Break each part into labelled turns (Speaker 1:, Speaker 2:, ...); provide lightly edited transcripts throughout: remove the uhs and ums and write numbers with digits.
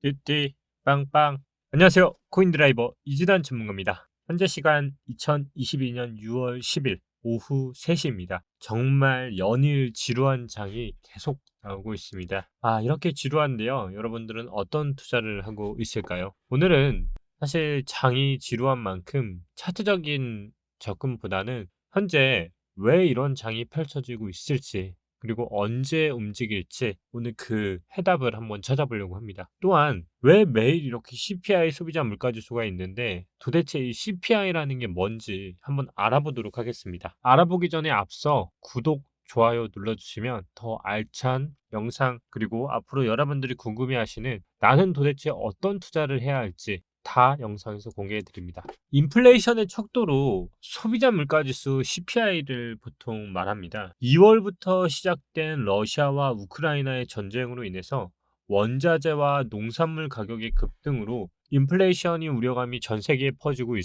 Speaker 1: 띠띠 빵빵. 안녕하세요. 코인드라이버 이지단 전문가입니다. 현재 시간 2022년 6월 10일 오후 3시입니다. 정말 연일 지루한 장이 계속 나오고 있습니다. 이렇게 지루한데요. 여러분들은 어떤 투자를 하고 있을까요? 오늘은 사실 장이 지루한 만큼 차트적인 접근보다는 현재 왜 이런 장이 펼쳐지고 있을지, 그리고 언제 움직일지 오늘 그 해답을 한번 찾아보려고 합니다. 또한 왜 매일 이렇게 CPI 소비자 물가지수가 있는데 도대체 이 CPI라는 게 뭔지 한번 알아보도록 하겠습니다. 알아보기 전에 앞서 구독, 좋아요 눌러주시면 더 알찬 영상, 그리고 앞으로 여러분들이 궁금해하시는 나는 도대체 어떤 투자를 해야 할지 다 영상에서 공개해 드립니다. 인플레이션의 척도로 소비자 물가지수 CPI를 보통 말합니다. 2월부터 시작된 러시아와 우크라이나의 전쟁으로 인해서 원자재와 농산물 가격의 급등으로 인플레이션이 우려감이 전 세계에 퍼지고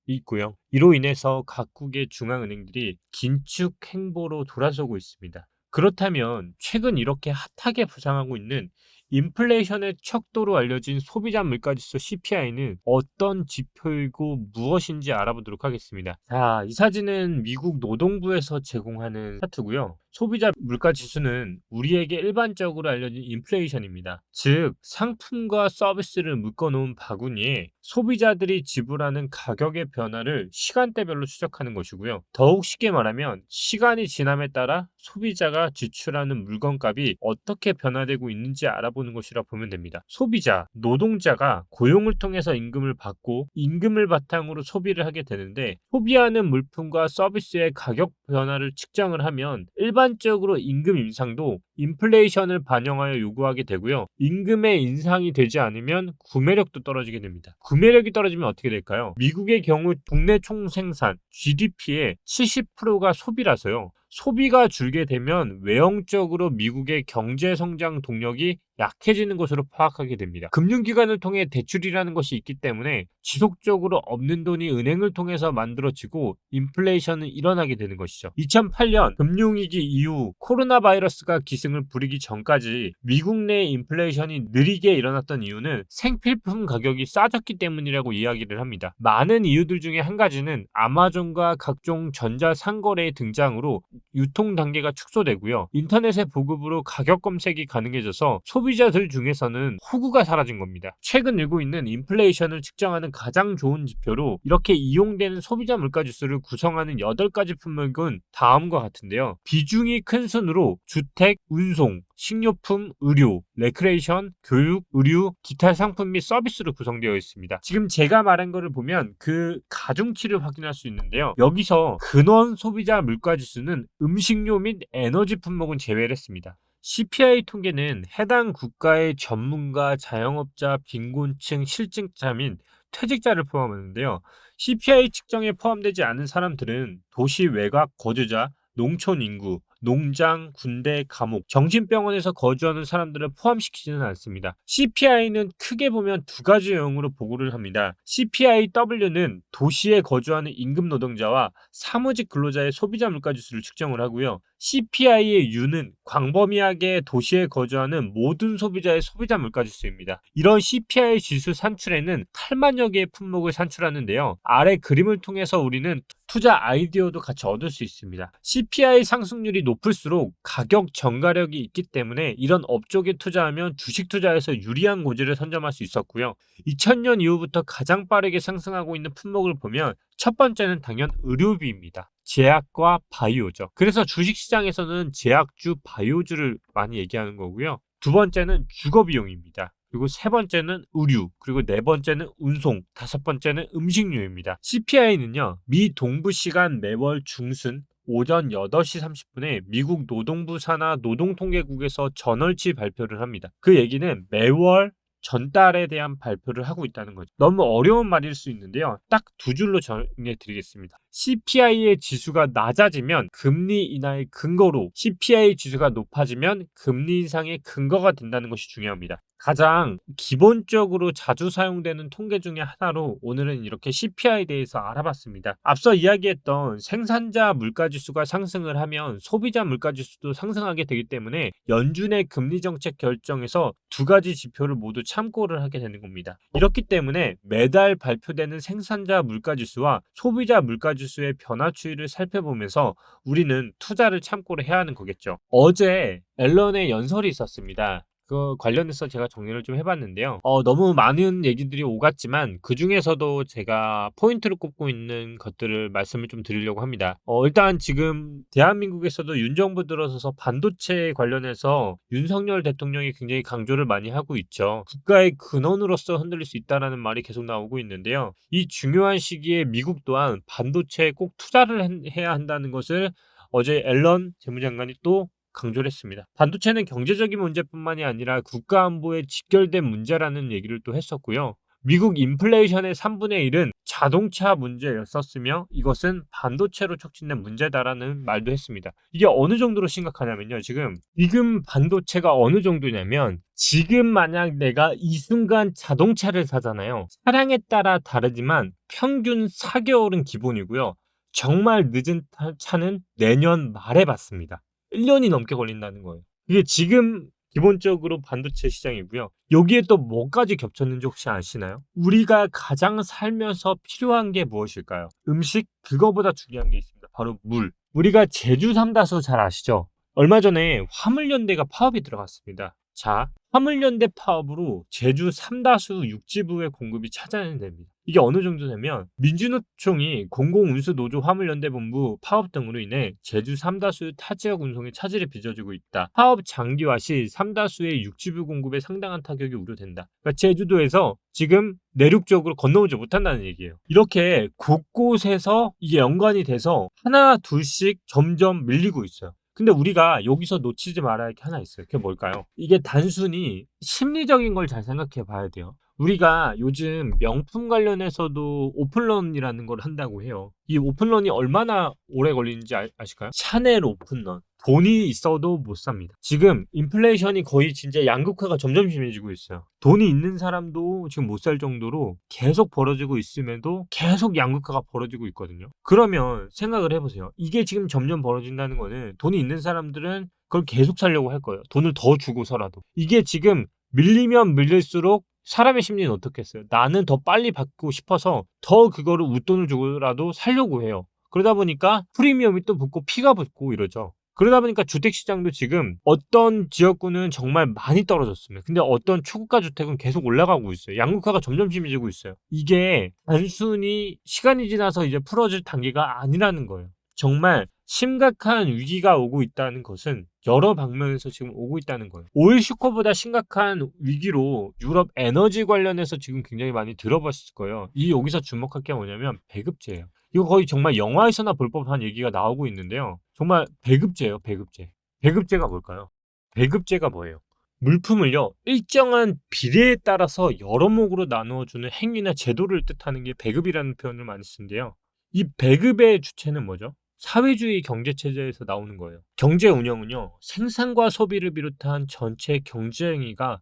Speaker 1: 있고요. 이로 인해서 각국의 중앙은행들이 긴축 행보로 돌아서고 있습니다. 그렇다면 최근 이렇게 핫하게 부상하고 있는 인플레이션의 척도로 알려진 소비자 물가지수 CPI는 어떤 지표이고 무엇인지 알아보도록 하겠습니다. 자, 이 사진은 미국 노동부에서 제공하는 차트고요. 소비자 물가지수는 우리에게 일반적으로 알려진 인플레이션입니다. 즉, 상품과 서비스를 묶어놓은 바구니에 소비자들이 지불하는 가격의 변화를 시간대별로 추적하는 것이고요. 더욱 쉽게 말하면 시간이 지남에 따라 소비자가 지출하는 물건값이 어떻게 변화되고 있는지 알아보는 것이라 보면 됩니다. 소비자, 노동자가 고용을 통해서 임금을 받고 임금을 바탕으로 소비를 하게 되는데, 소비하는 물품과 서비스의 가격 변화를 측정을 하면 일반적으로 임금 인상도 인플레이션을 반영하여 요구하게 되고요. 임금의 인상이 되지 않으면 구매력도 떨어지게 됩니다. 구매력이 떨어지면 어떻게 될까요? 미국의 경우 국내 총생산 GDP의 70%가 소비라서요. 소비가 줄게 되면 외형적으로 미국의 경제 성장 동력이 약해지는 것으로 파악하게 됩니다. 금융기관을 통해 대출이라는 것이 있기 때문에 지속적으로 없는 돈이 은행을 통해서 만들어지고 인플레이션은 일어나게 되는 것이죠. 2008년 금융위기 이후 코로나 바이러스가 기승을 부리기 전까지 미국 내 인플레이션이 느리게 일어났던 이유는 생필품 가격이 싸졌기 때문이라고 이야기를 합니다. 많은 이유들 중에 한 가지는 아마존과 각종 전자상거래의 등장으로 유통 단계가 축소되고요. 인터넷의 보급으로 가격 검색이 가능해져서 소비자들 중에서는 호구가 사라진 겁니다. 최근 일고 있는 인플레이션을 측정하는 가장 좋은 지표로 이렇게 이용되는 소비자 물가지수를 구성하는 8가지 품목은 다음과 같은데요. 비중이 큰 순으로 주택, 운송, 식료품, 의료, 레크레이션, 교육, 의류, 기타 상품 및 서비스로 구성되어 있습니다. 지금 제가 말한 거를 보면 그 가중치를 확인할 수 있는데요. 여기서 근원 소비자 물가지수는 음식료 및 에너지 품목은 제외를 했습니다. CPI 통계는 해당 국가의 전문가, 자영업자, 빈곤층, 실직자 및 퇴직자를 포함하는데요. CPI 측정에 포함되지 않은 사람들은 도시 외곽 거주자, 농촌 인구, 농장, 군대, 감옥, 정신병원에서 거주하는 사람들을 포함시키지는 않습니다. CPI는 크게 보면 두 가지 유형으로 보고를 합니다. CPIW는 도시에 거주하는 임금 노동자와 사무직 근로자의 소비자 물가지수를 측정을 하고요. CPI의 U는 광범위하게 도시에 거주하는 모든 소비자의 소비자 물가지수입니다. 이런 CPI 지수 산출에는 8만여 개의 품목을 산출하는데요. 아래 그림을 통해서 우리는 투자 아이디어도 같이 얻을 수 있습니다. CPI 상승률이 높을수록 가격 전가력이 있기 때문에 이런 업종에 투자하면 주식 투자에서 유리한 고지를 선점할 수 있었고요. 2000년 이후부터 가장 빠르게 상승하고 있는 품목을 보면 첫 번째는 당연 의료비입니다. 제약과 바이오죠. 그래서 주식시장에서는 제약주, 바이오주를 많이 얘기하는 거고요. 두 번째는 주거비용입니다. 그리고 세 번째는 의류, 그리고 네 번째는 운송, 다섯 번째는 음식료입니다. CPI는요, 미 동부 시간 매월 중순 오전 8시 30분에 미국 노동부 산하 노동통계국에서 전월치 발표를 합니다. 그 얘기는 매월 전달에 대한 발표를 하고 있다는 거죠. 너무 어려운 말일 수 있는데요. 딱 두 줄로 정리해 드리겠습니다. CPI의 지수가 낮아지면 금리 인하의 근거로, CPI 지수가 높아지면 금리 인상의 근거가 된다는 것이 중요합니다. 가장 기본적으로 자주 사용되는 통계 중에 하나로 오늘은 이렇게 CPI에 대해서 알아봤습니다. 앞서 이야기했던 생산자 물가지수가 상승을 하면 소비자 물가지수도 상승하게 되기 때문에 연준의 금리 정책 결정에서 두 가지 지표를 모두 참고를 하게 되는 겁니다. 이렇기 때문에 매달 발표되는 생산자 물가지수와 소비자 물가지수의 변화 추이를 살펴보면서 우리는 투자를 참고를 해야 하는 거겠죠. 어제 앨런의 연설이 있었습니다. 그 관련해서 제가 정리를 좀 해봤는데요. 너무 많은 얘기들이 오갔지만 그 중에서도 제가 포인트를 꼽고 있는 것들을 말씀을 좀 드리려고 합니다. 일단 지금 대한민국에서도 윤 정부 들어서서 반도체 관련해서 윤석열 대통령이 굉장히 강조를 많이 하고 있죠. 국가의 근원으로서 흔들릴 수 있다는 말이 계속 나오고 있는데요. 이 중요한 시기에 미국 또한 반도체에 꼭 투자를 해야 한다는 것을 어제 앨런 재무장관이 또 강조를 했습니다. 반도체는 경제적인 문제뿐만이 아니라 국가 안보에 직결된 문제라는 얘기를 또 했었고요. 미국 인플레이션의 3분의 1은 자동차 문제였었으며 이것은 반도체로 촉진된 문제다라는 말도 했습니다. 이게 어느 정도로 심각하냐면요. 지금 반도체가 어느 정도냐면 지금 만약 내가 이 순간 자동차를 사잖아요. 차량에 따라 다르지만 평균 4개월은 기본이고요. 정말 늦은 차는 내년 말에 받습니다. 1년이 넘게 걸린다는 거예요. 이게 지금 기본적으로 반도체 시장이고요. 여기에 또 뭐까지 겹쳤는지 혹시 아시나요? 우리가 가장 살면서 필요한 게 무엇일까요? 음식? 그거보다 중요한 게 있습니다. 바로 물. 우리가 제주 삼다수 잘 아시죠? 얼마 전에 화물연대가 파업이 들어갔습니다. 자, 화물연대 파업으로 제주 삼다수 육지부의 공급이 차단됩니다. 이게 어느 정도 되면 민주노총이 공공운수노조 화물연대본부 파업 등으로 인해 제주 삼다수 타 지역 운송에 차질이 빚어지고 있다. 파업 장기화 시 삼다수의 육지부 공급에 상당한 타격이 우려된다. 그러니까 제주도에서 지금 내륙적으로 건너오지 못한다는 얘기예요. 이렇게 곳곳에서 이게 연관이 돼서 하나 둘씩 점점 밀리고 있어요. 근데 우리가 여기서 놓치지 말아야 할 게 하나 있어요. 그게 뭘까요? 이게 단순히 심리적인 걸 잘 생각해 봐야 돼요. 우리가 요즘 명품 관련해서도 오픈런이라는 걸 한다고 해요. 이 오픈런이 얼마나 오래 걸리는지 아실까요? 샤넬 오픈런. 돈이 있어도 못 삽니다. 지금 인플레이션이 거의 진짜 양극화가 점점 심해지고 있어요. 돈이 있는 사람도 지금 못 살 정도로 계속 벌어지고 있음에도 계속 양극화가 벌어지고 있거든요. 그러면 생각을 해보세요. 이게 지금 점점 벌어진다는 거는 돈이 있는 사람들은 그걸 계속 살려고 할 거예요. 돈을 더 주고서라도. 이게 지금 밀리면 밀릴수록 사람의 심리는 어떻겠어요? 나는 더 빨리 받고 싶어서 더 그거를 웃돈을 주고라도 살려고 해요. 그러다 보니까 프리미엄이 또 붙고 피가 붙고 이러죠. 그러다 보니까 주택시장도 지금 어떤 지역구는 정말 많이 떨어졌습니다. 근데 어떤 초고가 주택은 계속 올라가고 있어요. 양극화가 점점 심해지고 있어요. 이게 단순히 시간이 지나서 이제 풀어질 단계가 아니라는 거예요. 정말 심각한 위기가 오고 있다는 것은 여러 방면에서 지금 오고 있다는 거예요. 오일 슈커보다 심각한 위기로 유럽 에너지 관련해서 지금 굉장히 많이 들어봤을 거예요. 여기서 주목할 게 뭐냐면 배급제예요. 이거 거의 정말 영화에서나 볼 법한 얘기가 나오고 있는데요. 정말 배급제예요, 배급제. 배급제가 뭘까요? 배급제가 뭐예요? 물품을요, 일정한 비례에 따라서 여러 목으로 나누어주는 행위나 제도를 뜻하는 게 배급이라는 표현을 많이 쓰는데요. 이 배급의 주체는 뭐죠? 사회주의 경제체제에서 나오는 거예요. 경제 운영은요, 생산과 소비를 비롯한 전체 경제행위가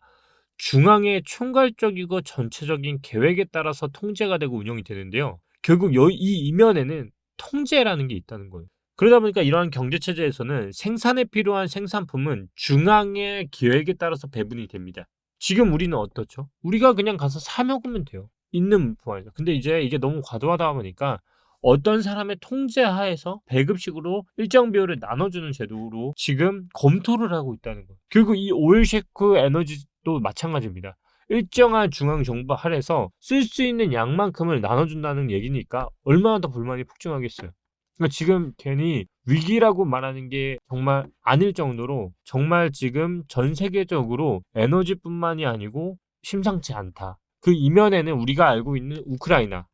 Speaker 1: 중앙의 총괄적이고 전체적인 계획에 따라서 통제가 되고 운영이 되는데요. 결국 이 이면에는 통제라는 게 있다는 거예요. 그러다 보니까 이러한 경제체제에서는 생산에 필요한 생산품은 중앙의 계획에 따라서 배분이 됩니다. 지금 우리는 어떻죠? 우리가 그냥 가서 사 먹으면 돼요. 있는 물품 안에서. 근데 이제 이게 너무 과도하다 보니까 어떤 사람의 통제 하에서 배급식으로 일정 비율을 나눠주는 제도로 지금 검토를 하고 있다는 거예요. 그리고 이 오일셰크 에너지도 마찬가지입니다. 일정한 중앙정부 하에서 쓸 수 있는 양만큼을 나눠준다는 얘기니까 얼마나 더 불만이 폭증하겠어요. 그러니까 지금 괜히 위기라고 말하는 게 정말 아닐 정도로 정말 지금 전 세계적으로 에너지뿐만이 아니고 심상치 않다. 그 이면에는 우리가 알고 있는 우크라이나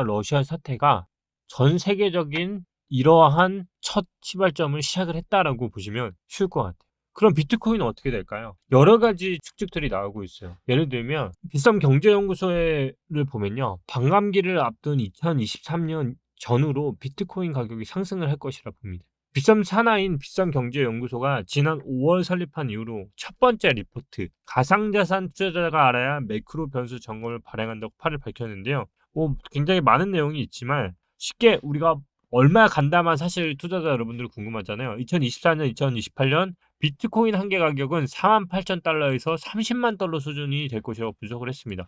Speaker 1: 러시아 사태가 전 세계적인 이러한 첫 시발점을 시작을 했다라고 보시면 쉬울 것 같아요. 그럼 비트코인은 어떻게 될까요? 여러 가지 추측들이 나오고 있어요. 예를 들면 비썸 경제연구소를 보면요. 반감기를 앞둔 2023년 전후로 비트코인 가격이 상승을 할 것이라 봅니다. 비썸 산하인 비썸경제연구소가 지난 5월 설립한 이후로 첫 번째 리포트 가상자산 투자자가 알아야 매크로 변수 점검을 발행한다고 8일 밝혔는데요. 굉장히 많은 내용이 있지만 쉽게 우리가 얼마 간다만 사실 투자자 여러분들 궁금하잖아요. 2024년, 2028년 비트코인 한 개 가격은 48,000달러에서 30만 달러 수준이 될 것이라고 분석을 했습니다.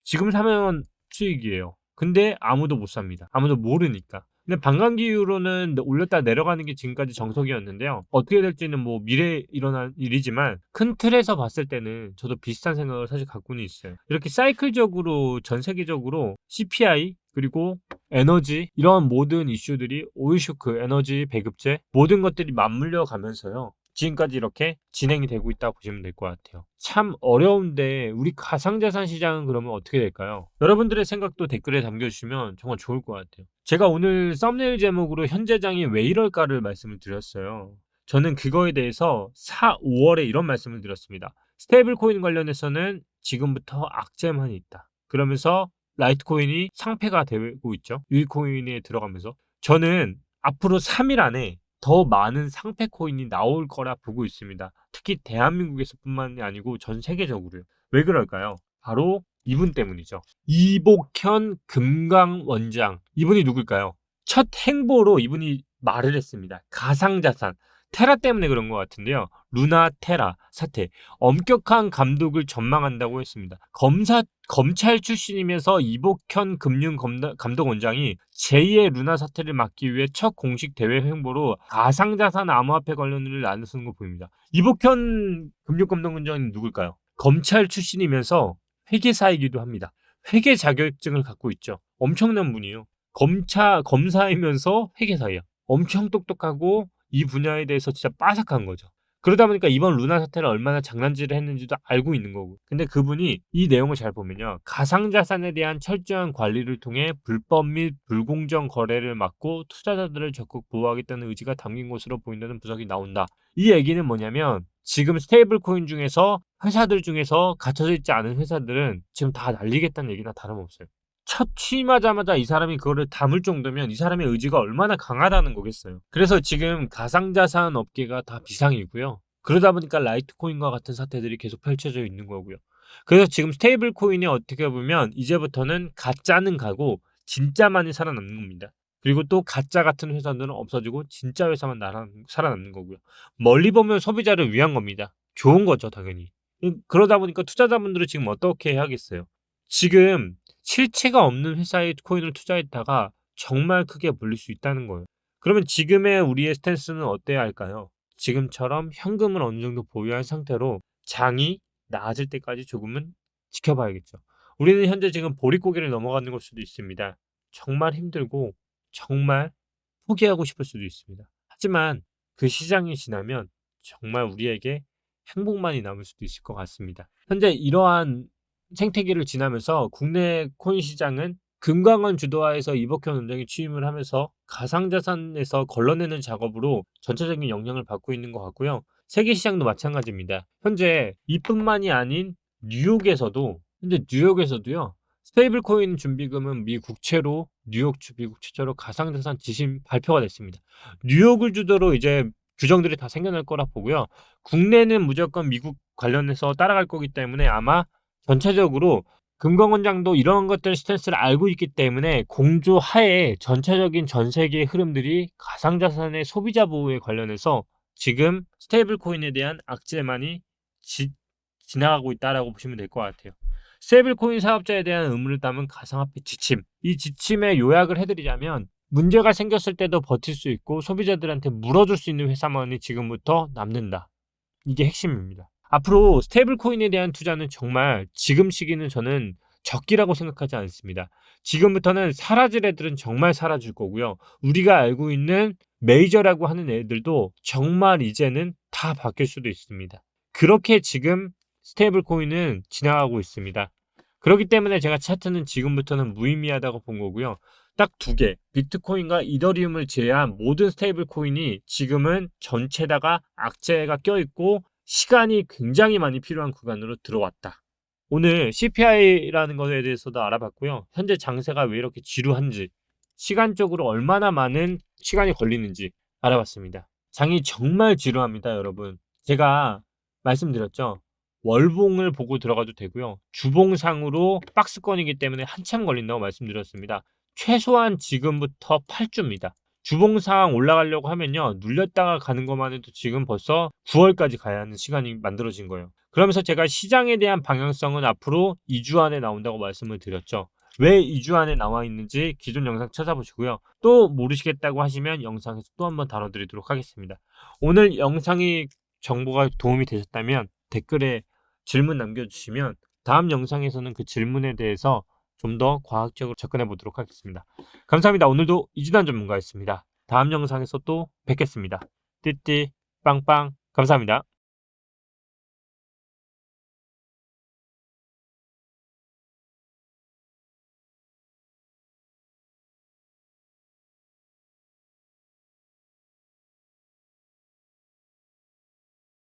Speaker 1: 지금 사면 수익이에요. 근데 아무도 못 삽니다. 아무도 모르니까. 근데 반감기 이후로는 올렸다 내려가는 게 지금까지 정석이었는데요. 어떻게 될지는 뭐 미래에 일어난 일이지만 큰 틀에서 봤을 때는 저도 비슷한 생각을 사실 갖고는 있어요. 이렇게 사이클적으로 전 세계적으로 CPI 그리고 에너지 이런 모든 이슈들이 오일 쇼크, 에너지 배급제 모든 것들이 맞물려 가면서요. 지금까지 이렇게 진행이 되고 있다고 보시면 될 것 같아요. 참 어려운데 우리 가상자산 시장은 그러면 어떻게 될까요? 여러분들의 생각도 댓글에 남겨주시면 정말 좋을 것 같아요. 제가 오늘 썸네일 제목으로 현재장이 왜 이럴까를 말씀을 드렸어요. 저는 그거에 대해서 5월에 이런 말씀을 드렸습니다. 스테이블 코인 관련해서는 지금부터 악재만이 있다. 그러면서 라이트코인이 상폐가 되고 있죠. 윌코인에 들어가면서 저는 앞으로 3일 안에 더 많은 상폐 코인이 나올 거라 보고 있습니다. 특히 대한민국에서뿐만이 아니고 전 세계적으로요. 왜 그럴까요? 바로 이분 때문이죠. 이복현 금강원장. 이분이 누굴까요? 첫 행보로 이분이 말을 했습니다. 가상자산. 테라 때문에 그런 것 같은데요. 루나 테라 사태. 엄격한 감독을 전망한다고 했습니다. 검찰 출신이면서 이복현 금융감독원장이 제2의 루나 사태를 막기 위해 첫 공식 대외 행보로 가상자산 암호화폐 관련을 나누는 거 보입니다. 이복현 금융감독원장이 누굴까요? 검찰 출신이면서 회계사이기도 합니다. 회계 자격증을 갖고 있죠. 엄청난 분이에요. 검사이면서 회계사예요. 엄청 똑똑하고 이 분야에 대해서 진짜 빠삭한 거죠. 그러다 보니까 이번 루나 사태를 얼마나 장난질을 했는지도 알고 있는 거고. 근데 그분이 이 내용을 잘 보면요. 가상자산에 대한 철저한 관리를 통해 불법 및 불공정 거래를 막고 투자자들을 적극 보호하겠다는 의지가 담긴 것으로 보인다는 분석이 나온다. 이 얘기는 뭐냐면 지금 스테이블 코인 중에서 회사들 중에서 갇혀져 있지 않은 회사들은 지금 다 날리겠다는 얘기나 다름없어요. 첫 취임하자마자 이 사람이 그거를 담을 정도면 이 사람의 의지가 얼마나 강하다는 거겠어요. 그래서 지금 가상자산 업계가 다 비상이고요. 그러다 보니까 라이트코인과 같은 사태들이 계속 펼쳐져 있는 거고요. 그래서 지금 스테이블 코인이 어떻게 보면 이제부터는 가짜는 가고 진짜만이 살아남는 겁니다. 그리고 또 가짜 같은 회사들은 없어지고 진짜 회사만 살아남는 거고요. 멀리 보면 소비자를 위한 겁니다. 좋은 거죠, 당연히. 그러다 보니까 투자자분들은 지금 어떻게 해야겠어요? 지금 실체가 없는 회사에 코인을 투자했다가 정말 크게 물릴 수 있다는 거예요. 그러면 지금의 우리의 스탠스는 어때야 할까요? 지금처럼 현금을 어느 정도 보유한 상태로 장이 나아질 때까지 조금은 지켜봐야겠죠. 우리는 현재 지금 보릿고개를 넘어가는 걸 수도 있습니다. 정말 힘들고 정말 포기하고 싶을 수도 있습니다. 하지만 그 시장이 지나면 정말 우리에게 행복만이 남을 수도 있을 것 같습니다. 현재 이러한 생태계를 지나면서 국내 코인 시장은 금강원 주도하에서 이복현 원장이 취임을 하면서 가상자산에서 걸러내는 작업으로 전체적인 영향을 받고 있는 것 같고요. 세계 시장도 마찬가지입니다. 현재 이뿐만이 아닌 뉴욕에서도요. 스테이블 코인 준비금은 미 국채로 뉴욕 미국 최초로 가상자산 지심 발표가 됐습니다. 뉴욕을 주도로 이제 규정들이 다 생겨날 거라 보고요. 국내는 무조건 미국 관련해서 따라갈 거기 때문에 아마 전체적으로 금감원장도 이런 것들 스탠스를 알고 있기 때문에 공조하에 전체적인 전 세계의 흐름들이 가상자산의 소비자 보호에 관련해서 지금 스테이블 코인에 대한 악재만이 지나가고 있다라고 보시면 될 것 같아요. 스테이블 코인 사업자에 대한 의무를 담은 가상화폐 지침. 이 지침의 요약을 해드리자면 문제가 생겼을 때도 버틸 수 있고 소비자들한테 물어줄 수 있는 회사만이 지금부터 남는다. 이게 핵심입니다. 앞으로 스테이블 코인에 대한 투자는 정말 지금 시기는 저는 적기라고 생각하지 않습니다. 지금부터는 사라질 애들은 정말 사라질 거고요. 우리가 알고 있는 메이저라고 하는 애들도 정말 이제는 다 바뀔 수도 있습니다. 그렇게 지금 스테이블 코인은 지나가고 있습니다. 그렇기 때문에 제가 차트는 지금부터는 무의미하다고 본 거고요. 딱 두 개, 비트코인과 이더리움을 제외한 모든 스테이블 코인이 지금은 전체다가 악재가 껴있고 시간이 굉장히 많이 필요한 구간으로 들어왔다. 오늘 CPI라는 것에 대해서도 알아봤고요. 현재 장세가 왜 이렇게 지루한지 시간적으로 얼마나 많은 시간이 걸리는지 알아봤습니다. 장이 정말 지루합니다, 여러분. 제가 말씀드렸죠. 월봉을 보고 들어가도 되고요. 주봉상으로 박스권이기 때문에 한참 걸린다고 말씀드렸습니다. 최소한 지금부터 8주입니다. 주봉상 올라가려고 하면요. 눌렸다가 가는 것만 해도 지금 벌써 9월까지 가야 하는 시간이 만들어진 거예요. 그러면서 제가 시장에 대한 방향성은 앞으로 2주 안에 나온다고 말씀을 드렸죠. 왜 2주 안에 나와 있는지 기존 영상 찾아보시고요. 또 모르시겠다고 하시면 영상에서 또 한번 다뤄드리도록 하겠습니다. 오늘 영상이 정보가 도움이 되셨다면 댓글에 질문 남겨주시면 다음 영상에서는 그 질문에 대해서 좀 더 과학적으로 접근해 보도록 하겠습니다. 감사합니다. 오늘도 이진환 전문가였습니다. 다음 영상에서 또 뵙겠습니다. 띠띠 빵빵 감사합니다.